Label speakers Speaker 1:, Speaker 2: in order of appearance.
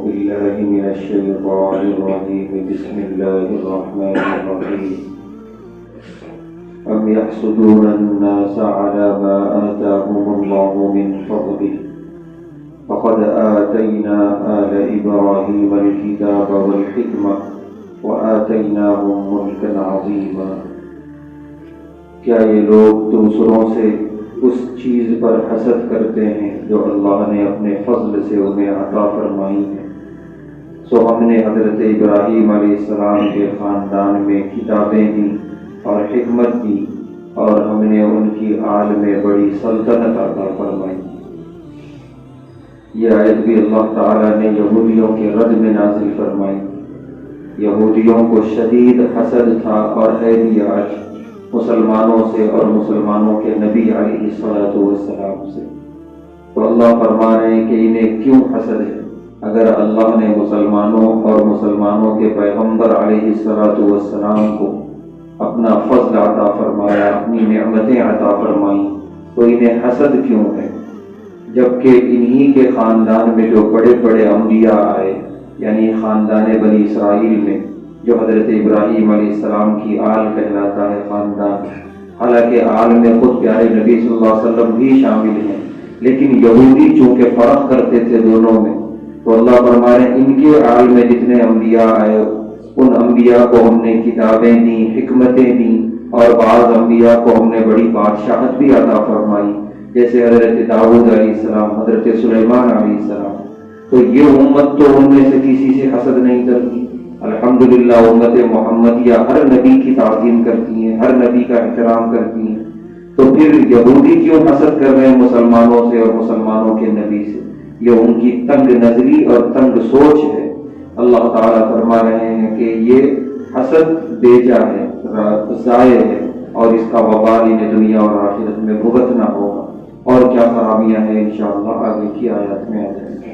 Speaker 1: بالله من الشيطان الرجيم بسم الله الرحمن الرحيم أم يحسدون الناس على ما آتاهم الله من فضله فقد آتينا آل إبراهيم الكتاب والحكمة وآتيناهم ملكا عظيما۔ کیا یہ لوگ دوسروں سے اس چیز پر حسد کرتے ہیں جو اللہ نے اپنے فضل سے انہیں عطا فرمائی ہے؟ سو ہم نے حضرت ابراہیم علیہ السلام کے خاندان میں کتابیں دیں اور حکمت دی، اور ہم نے ان کی آل میں بڑی سلطنت عطا فرمائی۔ یہ آیت بھی اللہ تعالیٰ نے یہودیوں کے رد میں نازل فرمائی۔ یہودیوں کو شدید حسد تھا اور ہے بھی آج مسلمانوں سے اور مسلمانوں کے نبی علیہ السلام سے۔ تو اللہ فرما رہے ہیں کہ انہیں کیوں حسد ہے؟ اگر اللہ نے مسلمانوں اور مسلمانوں کے پیغمبر علیہ السلام کو اپنا فضل عطا فرمایا، اپنی نعمتیں عطا فرمائیں، تو انہیں حسد کیوں ہے؟ جبکہ انہی کے خاندان میں جو بڑے بڑے انبیاء آئے، یعنی خاندان بنی اسرائیل میں جو حضرت ابراہیم علیہ السلام کی آل کہلاتا ہے خاندان، حالانکہ آل میں خود پیارے نبی صلی اللہ علیہ وسلم بھی شامل ہیں، لیکن یہودی چونکہ فرق کرتے تھے دونوں میں، تو اللہ فرما رہے ہیں ان کے آل میں جتنے انبیاء آئے ان انبیاء کو ہم نے کتابیں دیں، حکمتیں دیں، اور بعض انبیاء کو ہم نے بڑی بادشاہت بھی عطا فرمائی، جیسے حضرت داؤد علیہ السلام، حضرت سلیمان علیہ السلام۔ تو یہ امت تو ان میں سے کسی سے حسد نہیں کرتی۔ الحمدللہ امت محمدیہ ہر نبی کی تعظیم کرتی ہیں، ہر نبی کا احترام کرتی ہیں، تو پھر یہودی کیوں حسد کر رہے ہیں مسلمانوں سے اور مسلمانوں کے نبی سے؟ یہ ان کی تنگ نظری اور تنگ سوچ ہے۔ اللہ تعالیٰ فرما رہے ہیں کہ یہ حسد بیجا ہے، ضائع ہے، اور اس کا وبال انہیں دنیا اور آخرت میں بھگتنا ہوگا۔ اور کیا خرابیاں ہیں انشاءاللہ آگے کی آیات میں آ جائیں گے۔